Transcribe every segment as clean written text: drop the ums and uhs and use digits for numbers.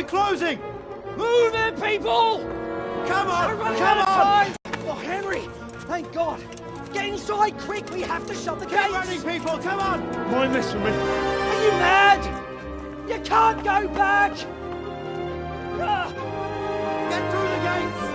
closing! Move it, people! Come on! We're running Come out of on! time! Oh, Henry! Thank God! Get inside, quick! We have to shut the gates! Keep running, people! Come on! Mind this for me. Are you mad? You can't go back! Ah. Get through the gates!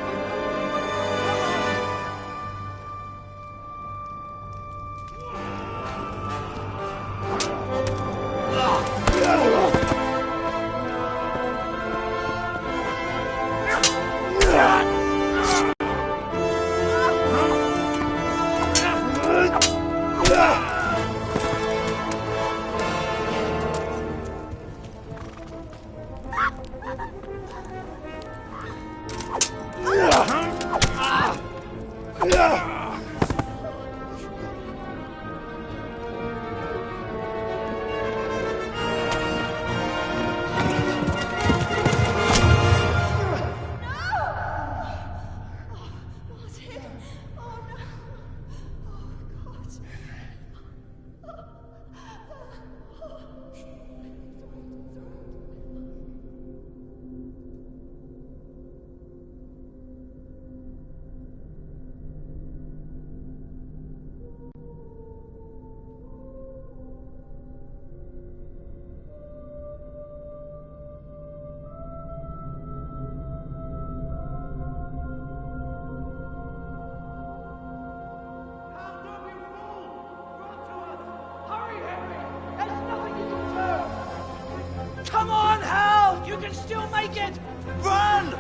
Come on, Hal! You can still make it! Run!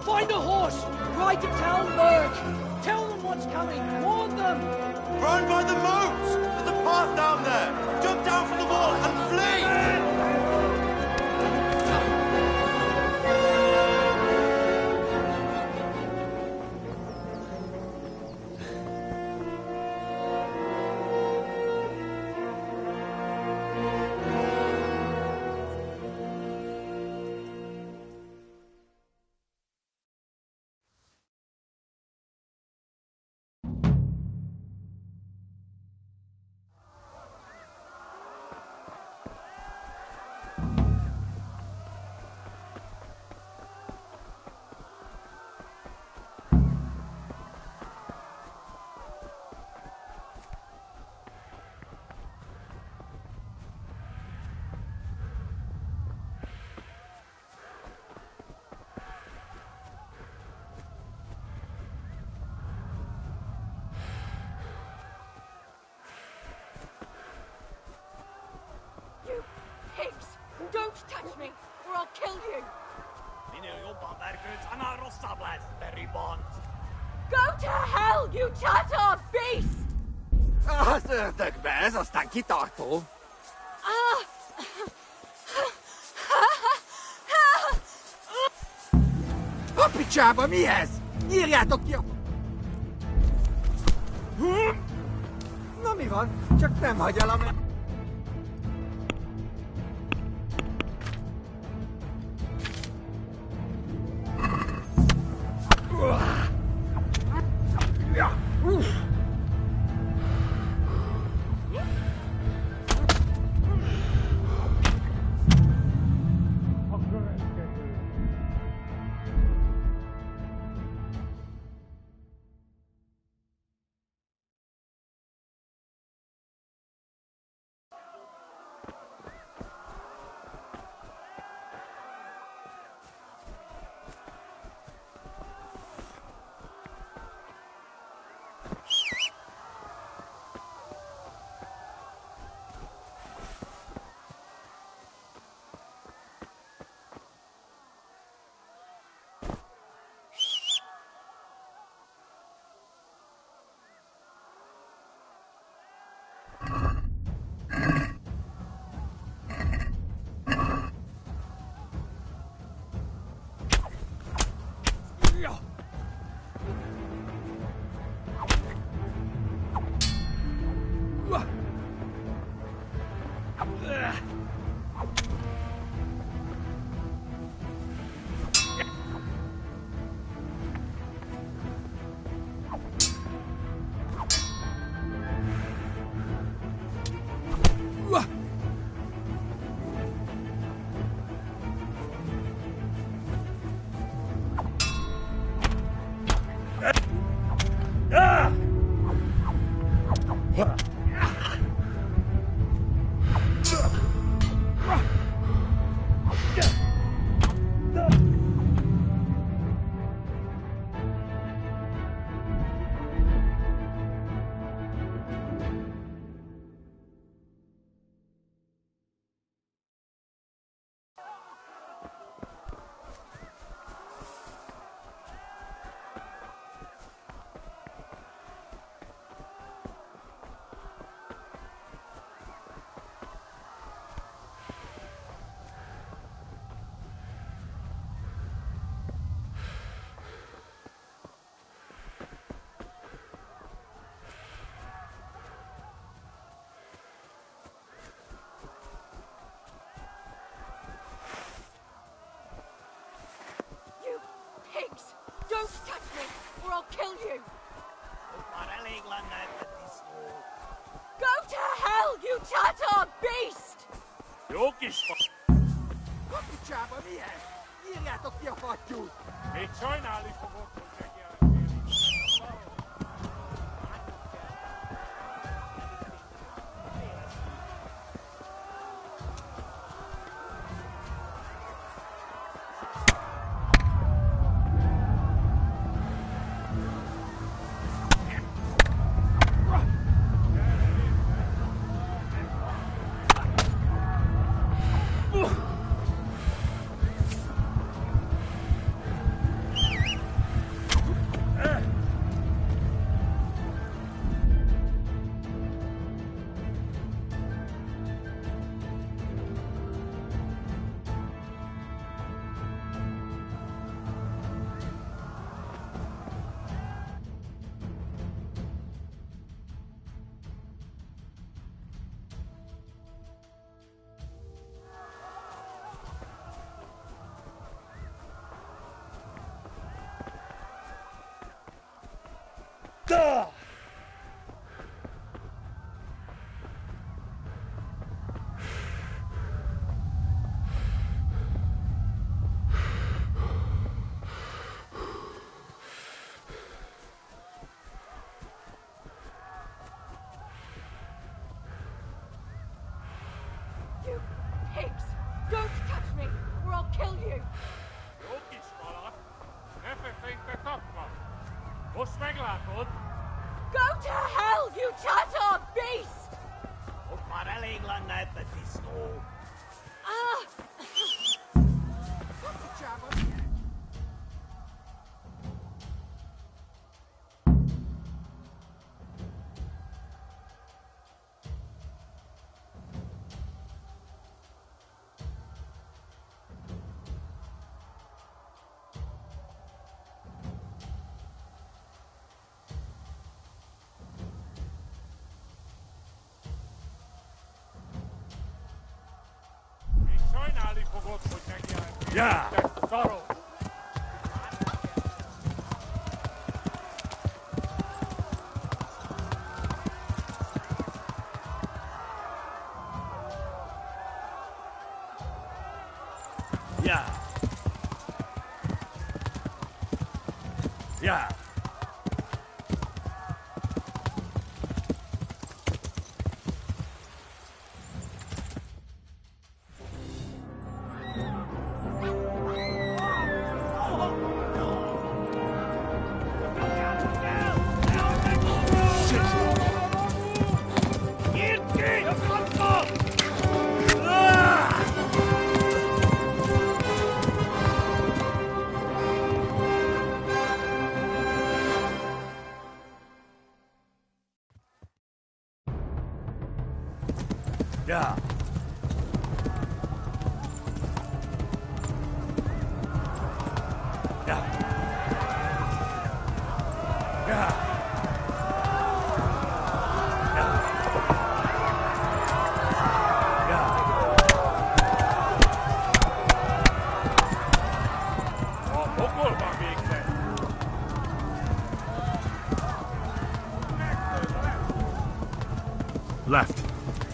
Find a horse! Ride to town, Merc! Tell them what's coming! Warn them! Run by the moat! There's a path down there! Jump down from the wall and flee! You pigs! Don't touch me, or I'll kill you! Go to hell, you Tatar beast! Tök be, ez aztán kitartó. A picsába, mi ez? Nyírjátok ki a... Na mi van? Csak nem hagy el a... Pigs! Don't touch me, or I'll kill you! Go to hell, you Tatar beast! A picsába milyen? Írjátok ki a fattyút! Még sajnálni fogod, hogy megjelentél. You pigs! Don't touch me, or I'll kill you! Jó kis malak, ne feszélyt be kapva. Most meglátod. Go to hell, you Tatar beast! Ott már elég lenne ebbe disznó. Ah! A picsába milyen? Még sajnálni fogod, hogy megjelentél. Ja! Te szarok! Ja! Ja! Ja! Ja! Ja! A pokolban végzett. Left.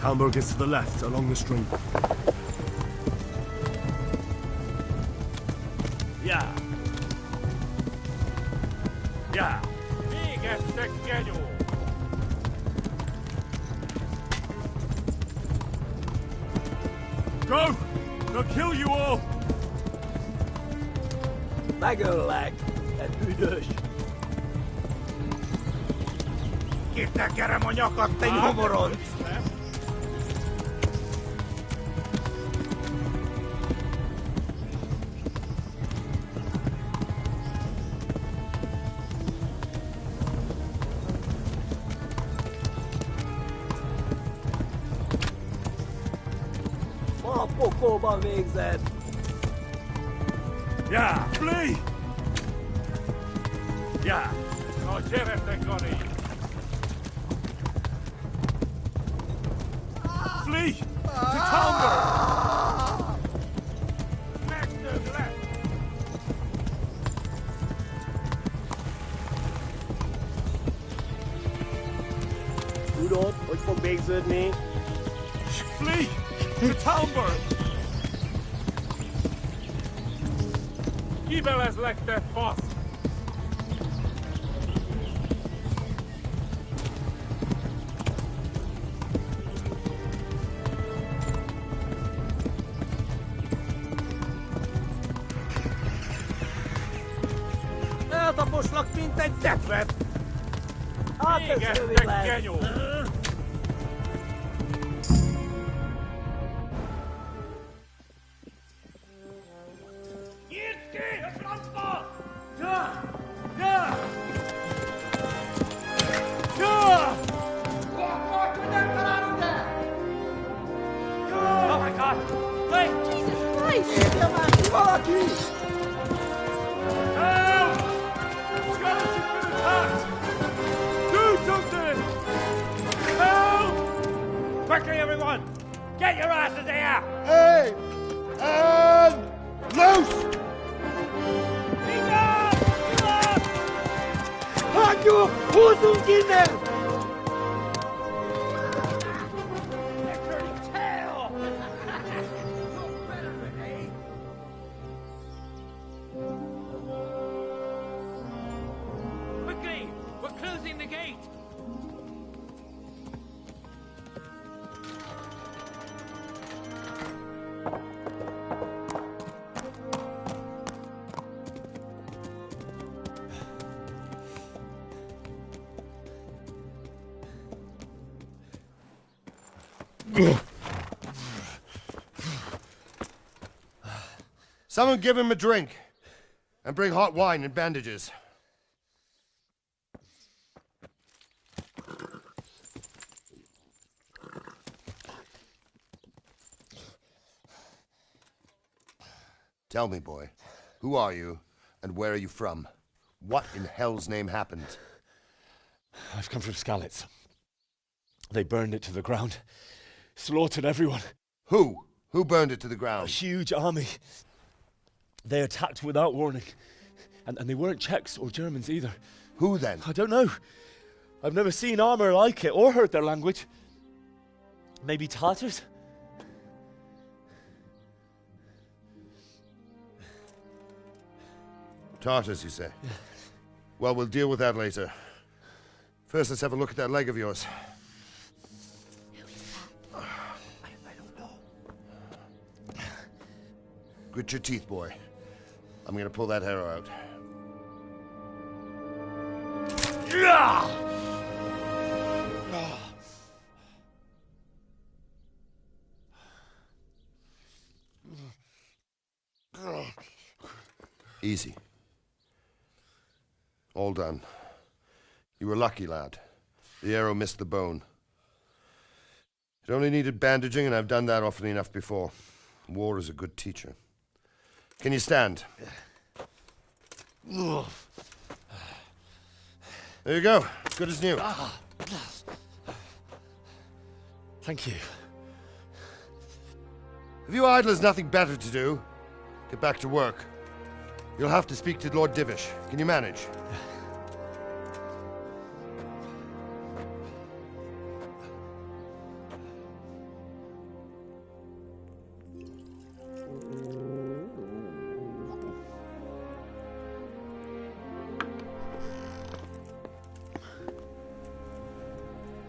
Talmberg is to the left, along the stream. Ja! Ja! Végeztek, genyó! Go! They'll kill you all! Megöllek! Te büdös! Kitekerem a nyakat, te nyomoron! A pokolban végzett! Yeah, flee! Yeah. Na gyere, Gani! Flee! To Talmud! Left! Tudod, hogy fog végződni? Flee! To Talmud! Kivelezlek, te fasz! Eltaposlak, mint egy tetvet! Hát ez Égettek, rövid lesz! genyó! Nyírd ki! A francba! Oh my God! Wait! Jesus Christ! Írja már ki valaki! Help! Skeleton's been attacked! Do something! Help! Quickly, everyone! Get your asses here! Hey! And loose! Hagyjuk! Húzzunk innen! Quickly! We're closing the gate! Someone give him a drink. And bring hot wine and bandages. Tell me, boy, who are you and where are you from? What in hell's name happened? I've come from Skalitz. They burned it to the ground. Slaughtered everyone. Who? Who burned it to the A ground? huge army. They attacked without warning. And they weren't Czechs or Germans either. Who then? I don't know. I've never seen armor like it or heard their language. Maybe Tatars? Tartars, you say? Well, we'll deal with that later. First, let's have a look at that leg of yours. I don't know. Grit your teeth, boy. I'm gonna pull that hair out. Easy. All done. You were lucky, lad. The arrow missed the bone. It only needed bandaging, and I've done that often enough before. War is a good teacher. Can you stand? There you go. Good as new. Thank you. If you idlers nothing better to do, get back to work. You'll have to speak to Lord Divish. Can you manage?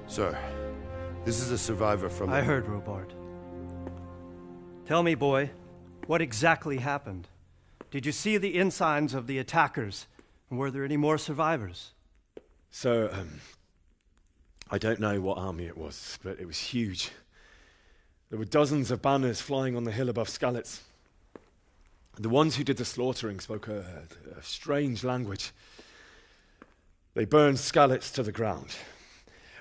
Sir, this is a survivor from... I heard, Robard. Tell me, boy, what exactly happened? Did you see the ensigns of the attackers? And were there any more survivors? So, I don't know what army it was, but it was huge. There were dozens of banners flying on the hill above Skalitz. The ones who did the slaughtering spoke a strange language. They burned Skalitz to the ground,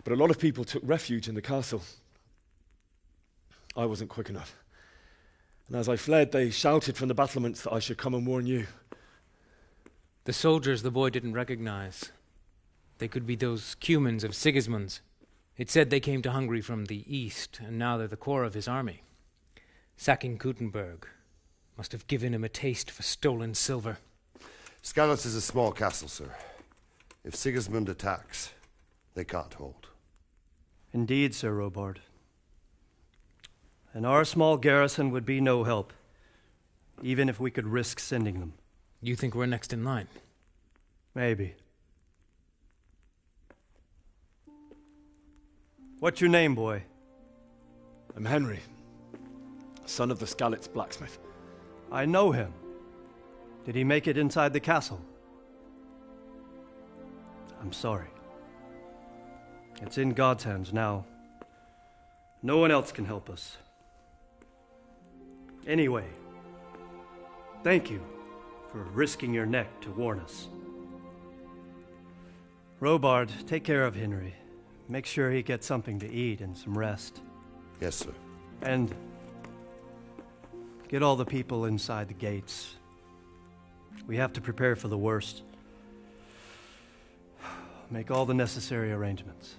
but a lot of people took refuge in the castle. I wasn't quick enough. And as I fled, they shouted from the battlements that I should come and warn you. The soldiers the boy didn't recognize. They could be those Cumans of Sigismund's. It said they came to Hungary from the east, and now they're the core of his army. Sacking Gutenberg must have given him a taste for stolen silver. Skalitz is a small castle, sir. If Sigismund attacks, they can't hold. Indeed, Sir Robard. And our small garrison would be no help, even if we could risk sending them. You think we're next in line? Maybe. What's your name, boy? I'm Henry, son of the Skalitz blacksmith. I know him. Did he make it inside the castle? I'm sorry. It's in God's hands now. No one else can help us. Anyway, thank you for risking your neck to warn us. Robard, take care of Henry. Make sure he gets something to eat and some rest. Yes, sir. And get all the people inside the gates. We have to prepare for the worst. Make all the necessary arrangements.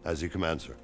As you command, sir.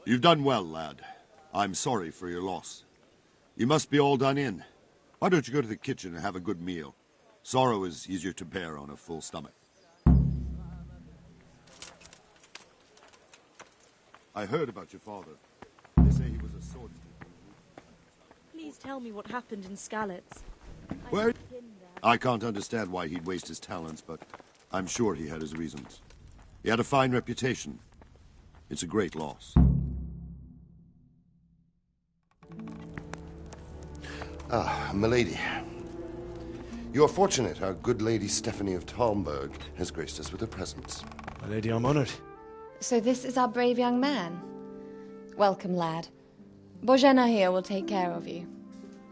You've done well, lad. I'm sorry for your loss. You must be all done in. Why don't you go to the kitchen and have a good meal? Sorrow is easier to bear on a full stomach. I heard about your father. They say he was a swordsman. Please tell me what happened in Skalitz. Where? I can't understand why he'd waste his talents, but I'm sure he had his reasons. He had a fine reputation. It's a great loss. Ah, milady. You are fortunate our good lady Stephanie of Talmberg has graced us with her presence. My lady, I'm honored. So this is our brave young man. Welcome, lad. Bozhena here will take care of you.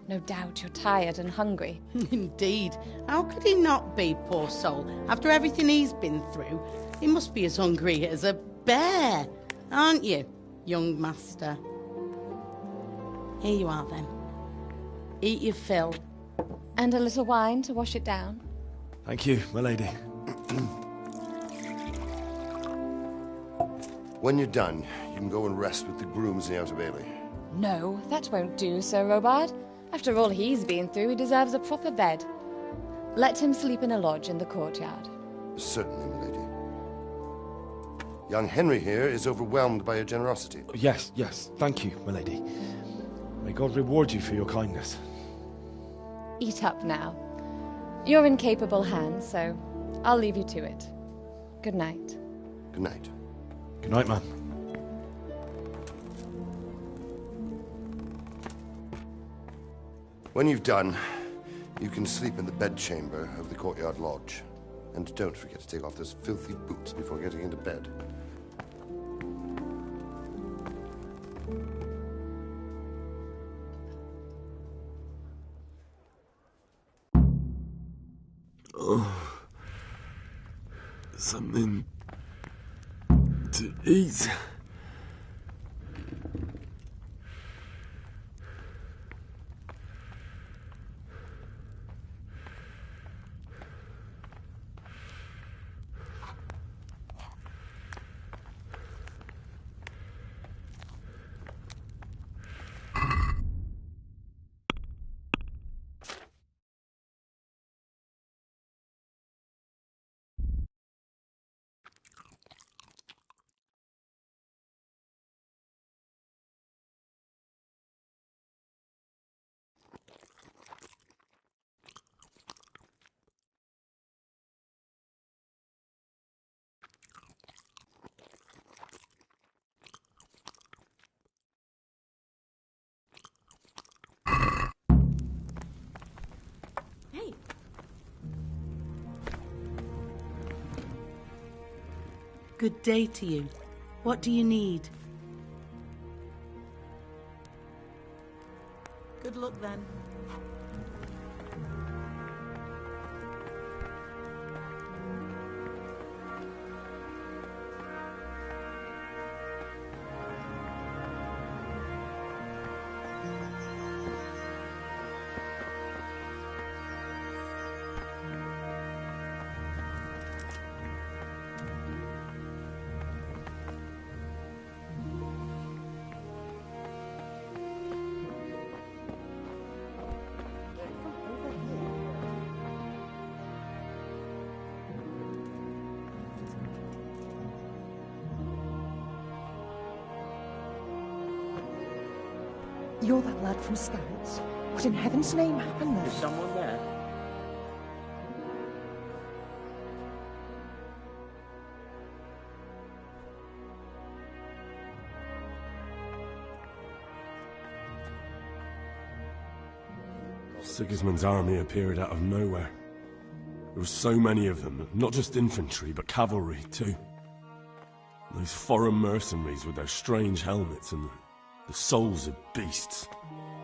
No doubt you're tired and hungry. Indeed. How could he not be, poor soul? After everything he's been through, he must be as hungry as a bear, aren't you, young master? Here you are, then. Eat your fill. And a little wine to wash it down. Thank you, my lady. When you're done, you can go and rest with the grooms in the Outer Bailey. No, that won't do, Sir Robard. After all he's been through, he deserves a proper bed. Let him sleep in a lodge in the courtyard. Certainly, milady. Young Henry here is overwhelmed by your generosity. Yes, yes. Thank you, my lady. May God reward you for your kindness. Eat up now. You're in capable hands, so I'll leave you to it. Good night. Good night. Good night, ma'am. When you've done, you can sleep in the bedchamber of the courtyard lodge. And don't forget to take off those filthy boots before getting into bed. Oh, something to eat. Good day to you. What do you need? Good luck then. You're that lad from Scouts? What in heaven's name happened there? Is someone there? Sigismund's army appeared out of nowhere. There were so many of them, not just infantry, but cavalry too. Those foreign mercenaries with their strange helmets and the souls of beasts.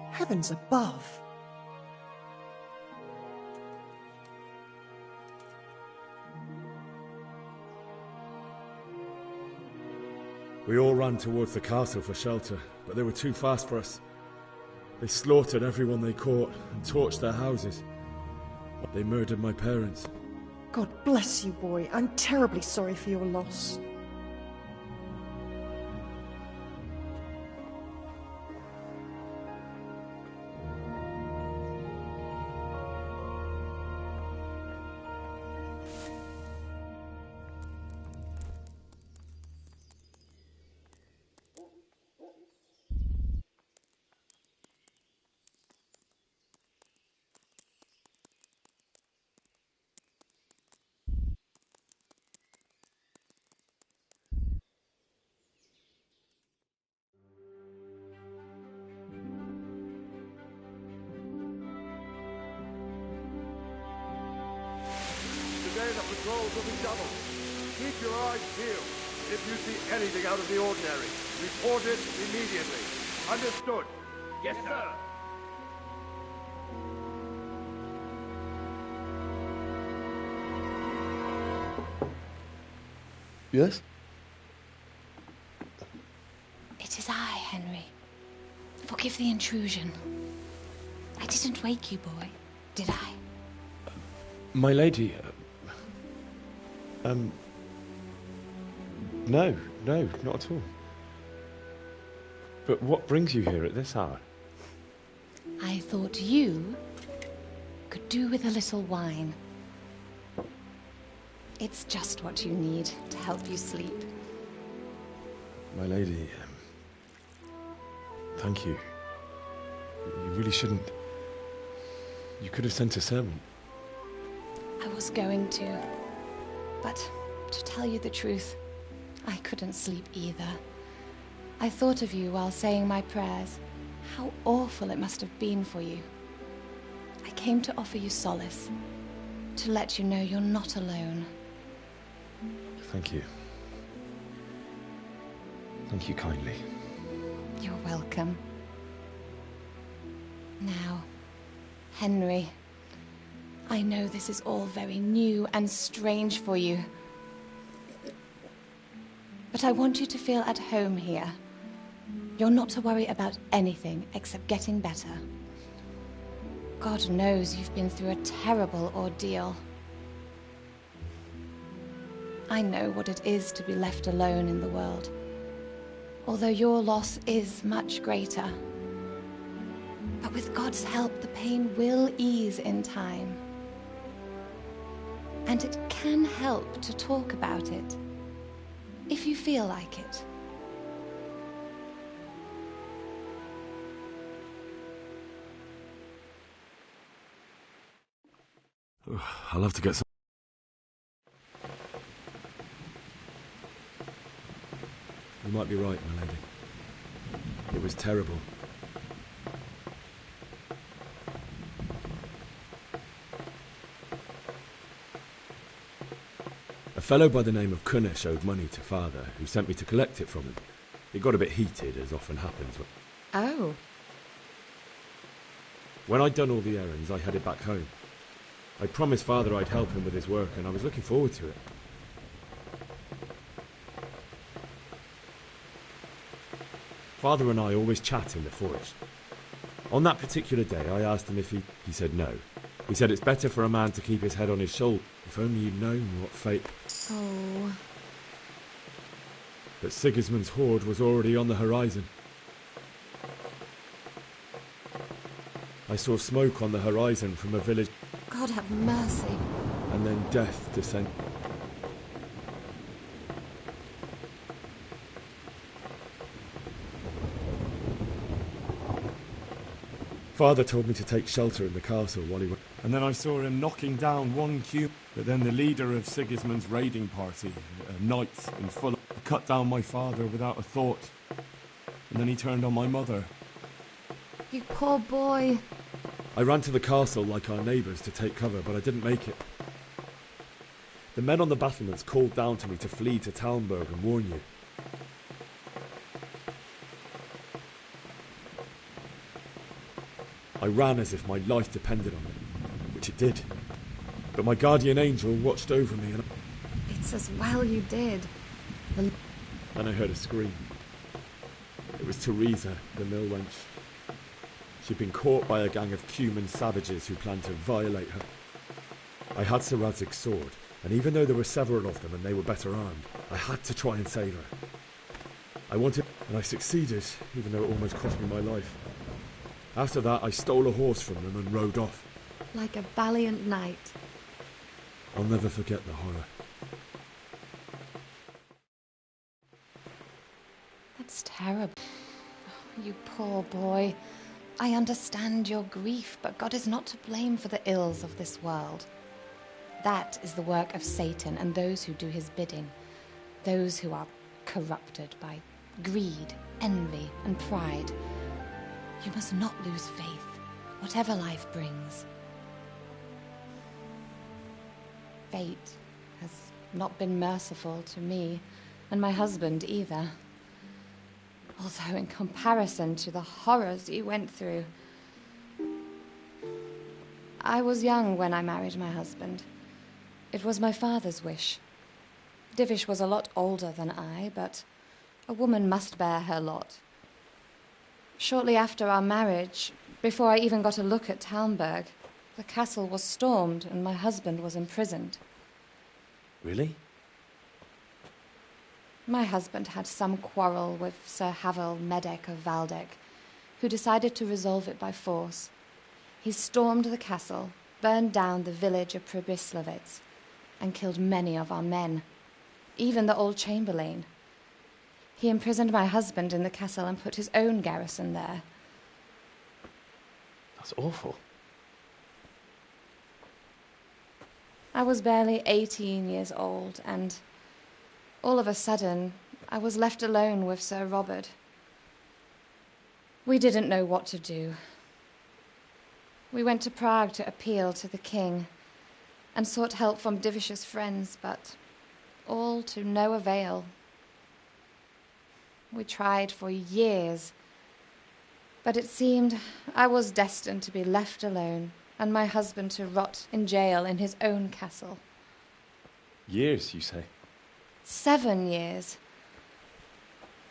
Heavens above! We all ran towards the castle for shelter, but they were too fast for us. They slaughtered everyone they caught and torched their houses. They murdered my parents. God bless you, boy. I'm terribly sorry for your loss. Today the patrols will be doubled. Keep your eyes peeled. If you see anything out of the ordinary, report it immediately. Understood? Yes, sir. Yes? It is I, Henry. Forgive the intrusion. I didn't wake you, boy, did I? My lady, no, not at all. But what brings you here at this hour? I thought you could do with a little wine. It's just what you need to help you sleep. My lady, thank you. You really shouldn't. You could have sent a servant. I was going to, but to tell you the truth, I couldn't sleep either. I thought of you while saying my prayers. How awful it must have been for you. I came to offer you solace, to let you know you're not alone. Thank you. Thank you kindly. You're welcome. Now, Henry, I know this is all very new and strange for you. But I want you to feel at home here. You're not to worry about anything except getting better. God knows you've been through a terrible ordeal. I know what it is to be left alone in the world, although your loss is much greater. But with God's help, the pain will ease in time. And it can help to talk about it, if you feel like it. I'll have to get some. You might be right, my lady. It was terrible. A fellow by the name of Kunesh owed money to Father, who sent me to collect it from him. It got a bit heated, as often happens. Oh. When I'd done all the errands, I headed back home. I promised Father I'd help him with his work, and I was looking forward to it. Father and I always chat in the forest. On that particular day, I asked him if he said no. He said it's better for a man to keep his head on his shoulder. If only you'd known what fate... Oh. But Sigismund's horde was already on the horizon. I saw smoke on the horizon from a village... God have mercy. And then death descend. Father told me to take shelter in the castle while he went. And then I saw him knocking down one cube. But then the leader of Sigismund's raiding party, a knight in full, cut down my father without a thought. And then he turned on my mother. You poor boy. I ran to the castle like our neighbours to take cover, but I didn't make it. The men on the battlements called down to me to flee to Talmberg and warn you. I ran as if my life depended on it, which it did. But my guardian angel watched over me and... It's as well you did. Then I heard a scream. It was Teresa, the mill wench. She'd been caught by a gang of Cuman savages who planned to violate her. I had Sir Radzig's sword, and even though there were several of them and they were better armed, I had to try and save her. I wanted, and I succeeded, even though it almost cost me my life. After that, I stole a horse from them and rode off. Like a valiant knight. I'll never forget the horror. That's terrible. Oh, you poor boy. I understand your grief, but God is not to blame for the ills of this world. That is the work of Satan and those who do his bidding. Those who are corrupted by greed, envy, and pride. You must not lose faith, whatever life brings. Fate has not been merciful to me, and my husband either. Although in comparison to the horrors you went through. I was young when I married my husband. It was my father's wish. Divish was a lot older than I, but a woman must bear her lot. Shortly after our marriage, before I even got a look at Talmberg, the castle was stormed and my husband was imprisoned. Really? My husband had some quarrel with Sir Havel Medek of Valdek, who decided to resolve it by force. He stormed the castle, burned down the village of Pribyslavitz, and killed many of our men, even the old chamberlain. He imprisoned my husband in the castle and put his own garrison there. That's awful. I was barely 18 years old, and all of a sudden, I was left alone with Sir Robert. We didn't know what to do. We went to Prague to appeal to the king and sought help from Divish's friends, but all to no avail. We tried for years, but it seemed I was destined to be left alone and my husband to rot in jail in his own castle. Years, you say? 7 years.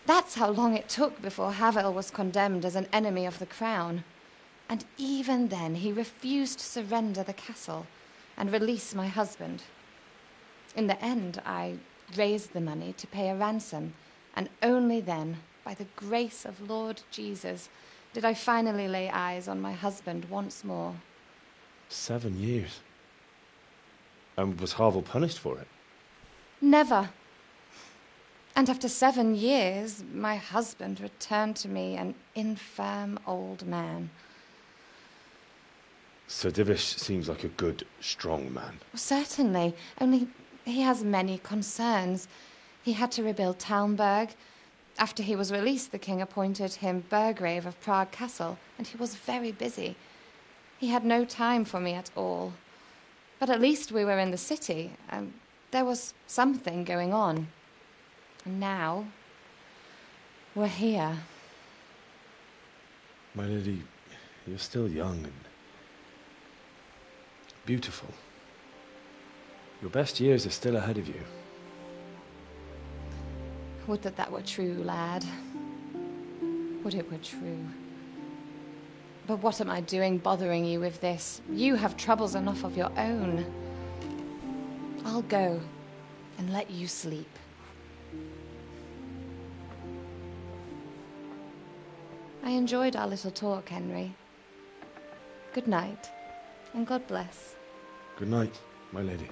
That's how long it took before Havel was condemned as an enemy of the crown. And even then, he refused to surrender the castle and release my husband. In the end, I raised the money to pay a ransom, and only then, by the grace of Lord Jesus, did I finally lay eyes on my husband once more. 7 years? And was Havel punished for it? Never. And after 7 years, my husband returned to me an infirm old man. Sir Divish seems like a good, strong man. Certainly, only he has many concerns. He had to rebuild Talmberg. After he was released, the king appointed him Burgrave of Prague Castle, and he was very busy. He had no time for me at all. But at least we were in the city, and There was something going on. And now, we're here. My lady, you're still young and beautiful. Your best years are still ahead of you. Would that that were true, lad. Would it were true. But what am I doing bothering you with this? You have troubles enough of your own. I'll go and let you sleep. I enjoyed our little talk, Henry. Good night, and God bless. Good night, my lady.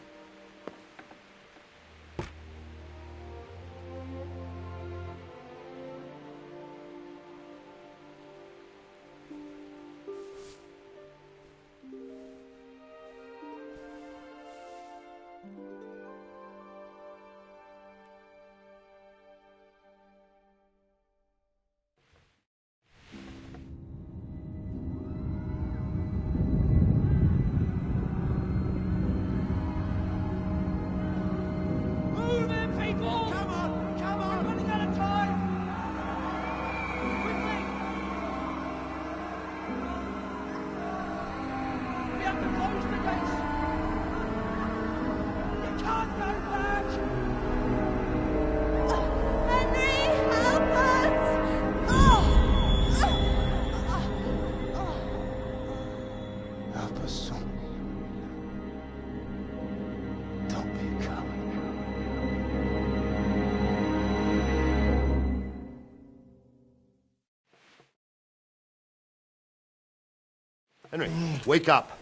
Henry, wake up.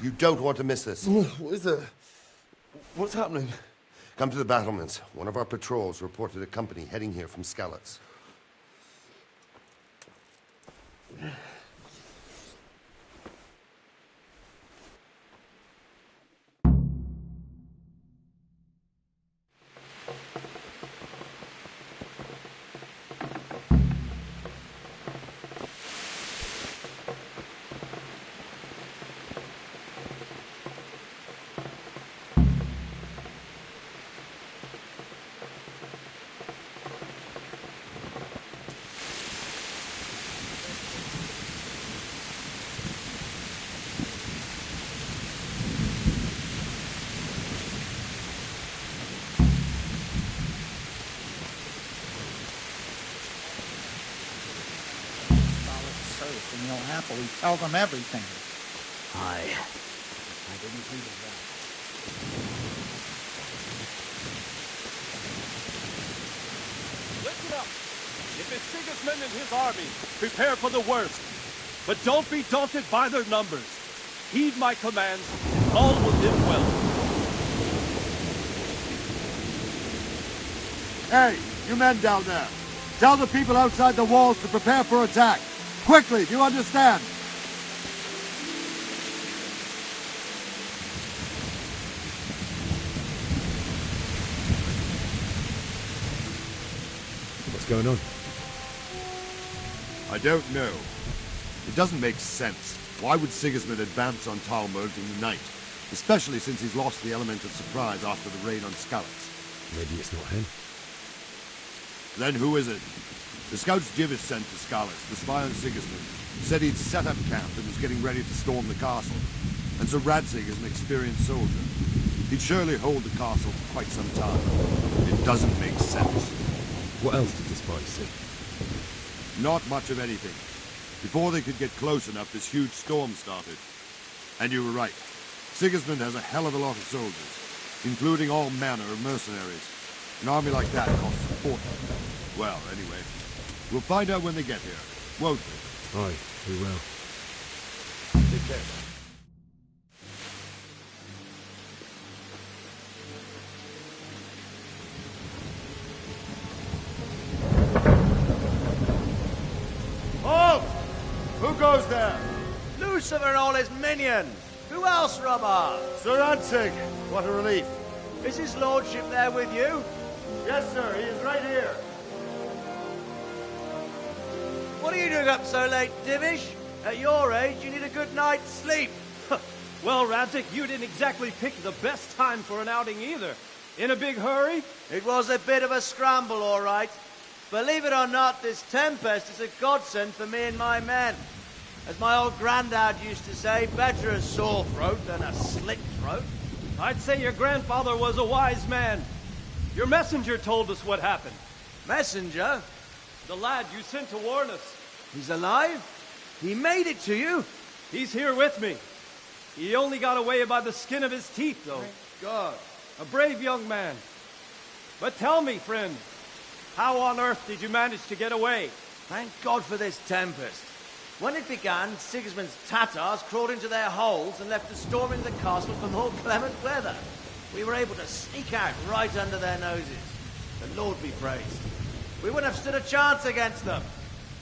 You don't want to miss this. What is it? What's happening? Come to the battlements. One of our patrols reported a company heading here from Skalitz. And you'll happily tell them everything. I didn't think of that. Listen up! If it's Sigismund and his army, prepare for the worst. But don't be daunted by their numbers. Heed my commands, and all will live well. Hey, you men down there. Tell the people outside the walls to prepare for attack. Quickly, do you understand? What's going on? I don't know. It doesn't make sense. Why would Sigismund advance on Talmud in the night? Especially since he's lost the element of surprise after the raid on Skalitz. Maybe it's not him. Then who is it? The scouts Jivish sent to Skalitz to spy on Sigismund said he'd set up camp and was getting ready to storm the castle. And so Radzig is an experienced soldier. He'd surely hold the castle for quite some time. It doesn't make sense. What else did the spies see? Not much of anything. Before they could get close enough, this huge storm started. And you were right. Sigismund has a hell of a lot of soldiers, including all manner of mercenaries. An army like that costs a fortune. Well, anyway, we'll find out when they get here, won't we? Aye, we will. Take care. Halt! Who goes there? Lucifer and all his minions! Who else, Robert? Sir Radzig! What a relief. Is his lordship there with you? Yes, sir, he is right here. What are you doing up so late, Divish? At your age, you need a good night's sleep. Well, Radzig, you didn't exactly pick the best time for an outing either. In a big hurry? It was a bit of a scramble, all right. Believe it or not, this tempest is a godsend for me and my men. As my old granddad used to say, better a sore throat than a slit throat. I'd say your grandfather was a wise man. Your messenger told us what happened. Messenger? The lad you sent to warn us. He's alive? He made it to you? He's here with me. He only got away by the skin of his teeth, though. Thank God. A brave young man. But tell me, friend, how on earth did you manage to get away? Thank God for this tempest. When it began, Sigismund's Tatars crawled into their holes and left us storming the castle for more clement weather. We were able to sneak out right under their noses. The Lord be praised. We wouldn't have stood a chance against them.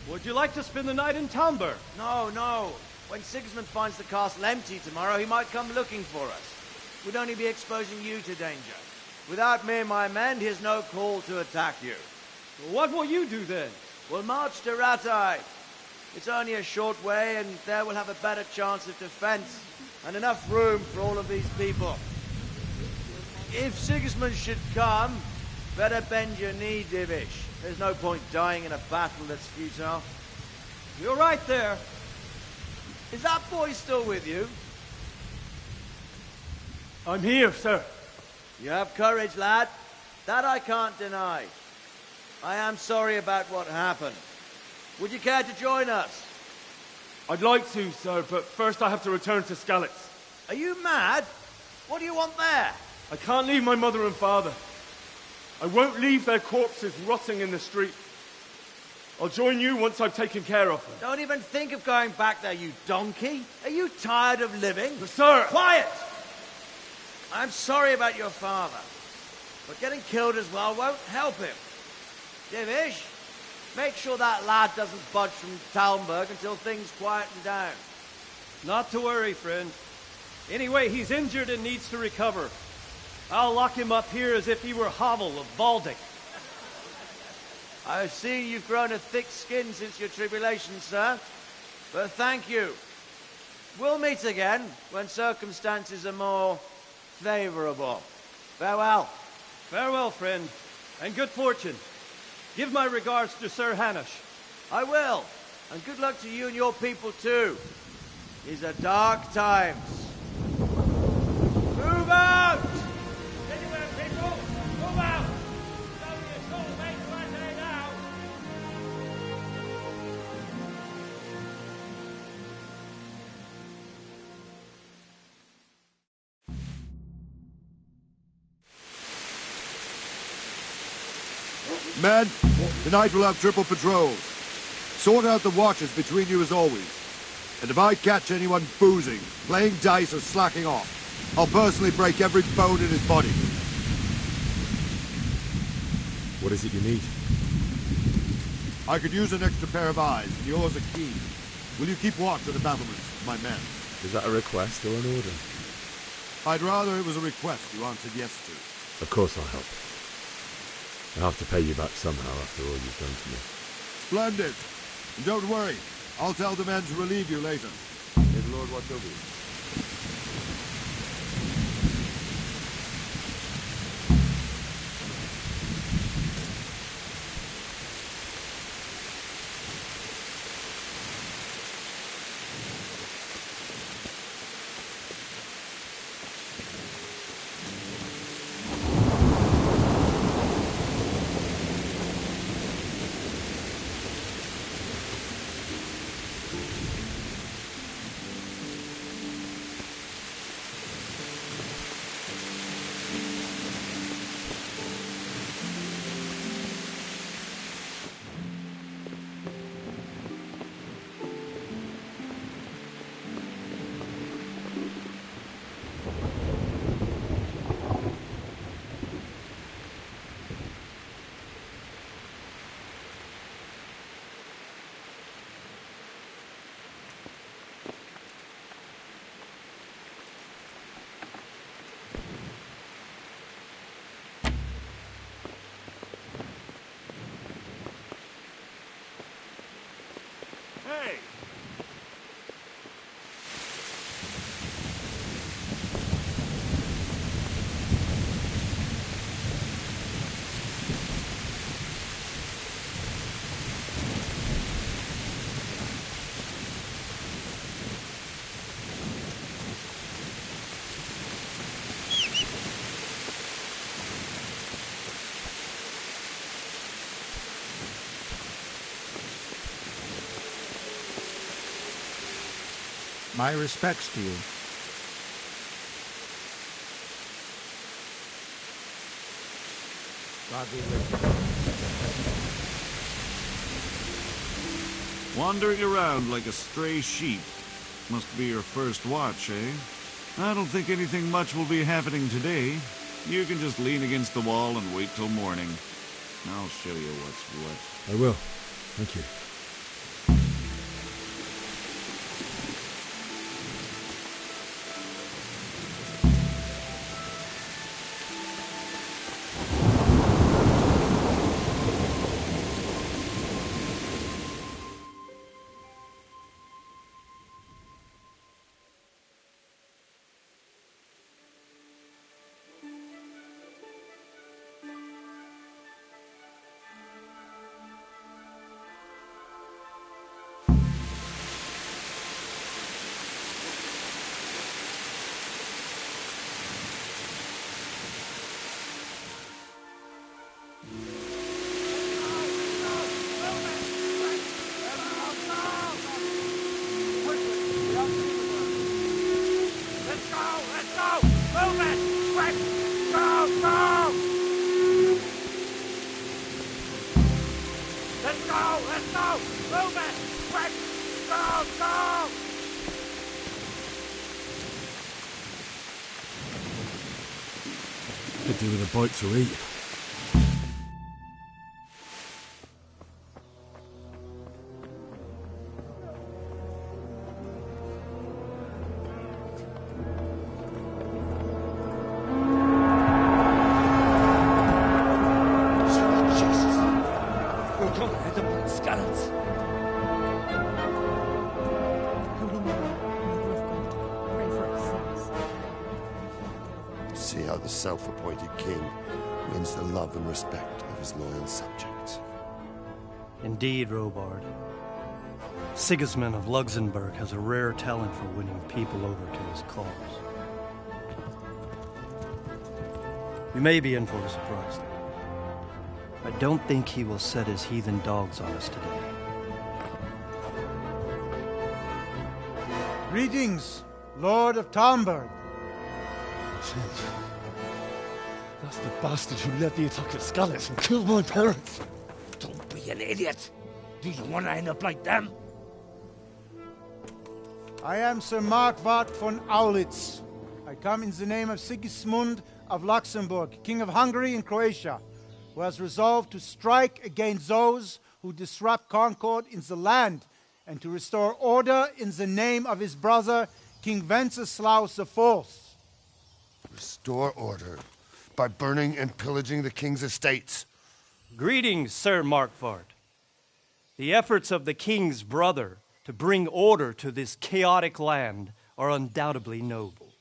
Would you like to spend the night in Talmberg? No, no. When Sigismund finds the castle empty tomorrow, he might come looking for us. We'd only be exposing you to danger. Without me and my men, he has no call to attack you. What will you do then? We'll march to Rattay. It's only a short way, and there we'll have a better chance of defense, and enough room for all of these people. If Sigismund should come, better bend your knee, Divish. There's no point dying in a battle that's futile. You're right there. Is that boy still with you? I'm here, sir. You have courage, lad. That I can't deny. I am sorry about what happened. Would you care to join us? I'd like to, sir, but first I have to return to Skalitz. Are you mad? What do you want there? I can't leave my mother and father. I won't leave their corpses rotting in the street. I'll join you once I've taken care of them. Don't even think of going back there, you donkey. Are you tired of living? But, sir! Quiet! I'm sorry about your father, but getting killed as well won't help him. Divish, make sure that lad doesn't budge from Talmberg until things quieten down. Not to worry, friend. Anyway, he's injured and needs to recover. I'll lock him up here as if he were Havel of Baldic. I've seen you've grown a thick skin since your tribulation, sir. But thank you. We'll meet again when circumstances are more favorable. Farewell. Farewell, friend, and good fortune. Give my regards to Sir Hanush. I will. And good luck to you and your people, too. These are dark times. Move out! Anywhere, people! Move out! It's only a short way to Rattay now! Men, tonight we'll have triple patrols. Sort out the watches between you as always. And if I catch anyone boozing, playing dice or slacking off, I'll personally break every bone in his body. What is it you need? I could use an extra pair of eyes, and yours are keen. Will you keep watch of the battlements, my men? Is that a request or an order? I'd rather it was a request you answered yes to. Of course I'll help. I'll have to pay you back somehow after all you've done to me. Splendid. And don't worry, I'll tell the men to relieve you later. May the Lord watch over you. My respects to you. God be with you. Wandering around like a stray sheep. Must be your first watch, eh? I don't think anything much will be happening today. You can just lean against the wall and wait till morning. I'll show you what's what. I will. Thank you. Could do with a bite to eat. See how the self-appointed king wins the love and respect of his loyal subjects. Indeed, Robard. Sigismund of Luxembourg has a rare talent for winning people over to his cause. You may be in for a surprise, though. I don't think he will set his heathen dogs on us today. Greetings, Lord of Talmberg. That's the bastard who led the attack at Scarlet and killed my parents. Don't be an idiot. Do you want to end up like them? I am Sir Markwart von Aulitz. I come in the name of Sigismund of Luxembourg, King of Hungary and Croatia, who has resolved to strike against those who disrupt concord in the land and to restore order in the name of his brother, King Wenceslaus IV. Restore order by burning and pillaging the king's estates. Greetings, Sir Markwart. The efforts of the king's brother to bring order to this chaotic land are undoubtedly noble.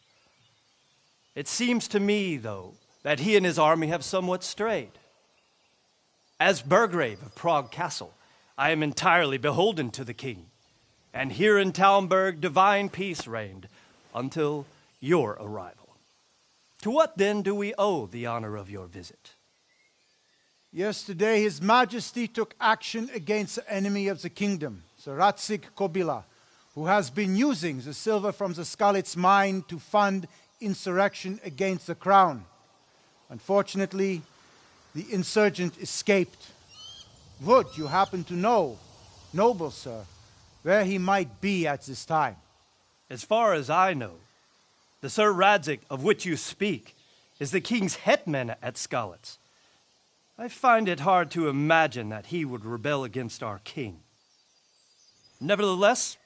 It seems to me, though, that he and his army have somewhat strayed. As Burgrave of Prague Castle, I am entirely beholden to the king, and here in Talmberg divine peace reigned until your arrival. To what then do we owe the honor of your visit? Yesterday, His Majesty took action against the enemy of the kingdom, Sir Radzig Kobyla, who has been using the silver from the Skalitz mine to fund insurrection against the crown. Unfortunately, the insurgent escaped. Would you happen to know, noble sir, where he might be at this time? As far as I know, the Sir Radzig of which you speak is the king's hetman at Skalitz. I find it hard to imagine that he would rebel against our king. Nevertheless,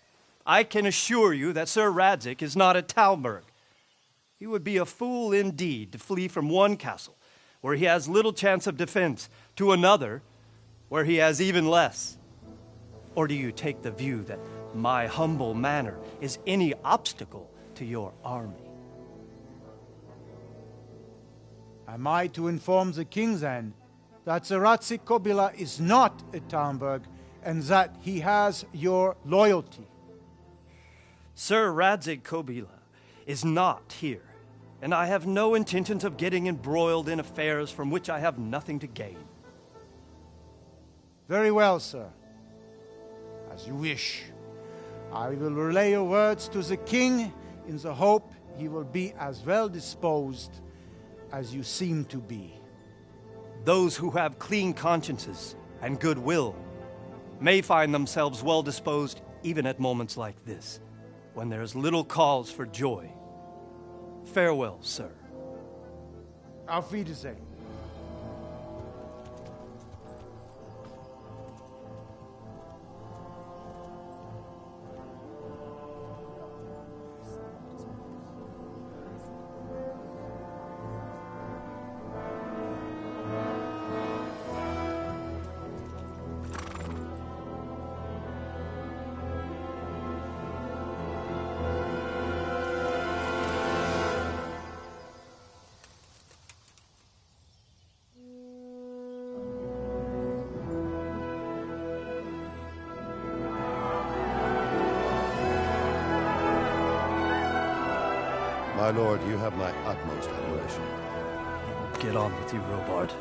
I can assure you that Sir Radzig is not at Talmberg. He would be a fool indeed to flee from one castle, where he has little chance of defense, to another, where he has even less. Or do you take the view that my humble manner is any obstacle to your army? Am I to inform the king then that Sir Radzig Kobyla is not at Talmberg and that he has your loyalty? Sir Radzig Kobyla is not here, and I have no intentions of getting embroiled in affairs from which I have nothing to gain. Very well, sir. As you wish. I will relay your words to the king in the hope he will be as well disposed as you seem to be. Those who have clean consciences and goodwill may find themselves well disposed even at moments like this, when there is little cause for joy. Farewell, sir. Auf Wiedersehen. My lord, you have my utmost admiration. Get on with you, Robard.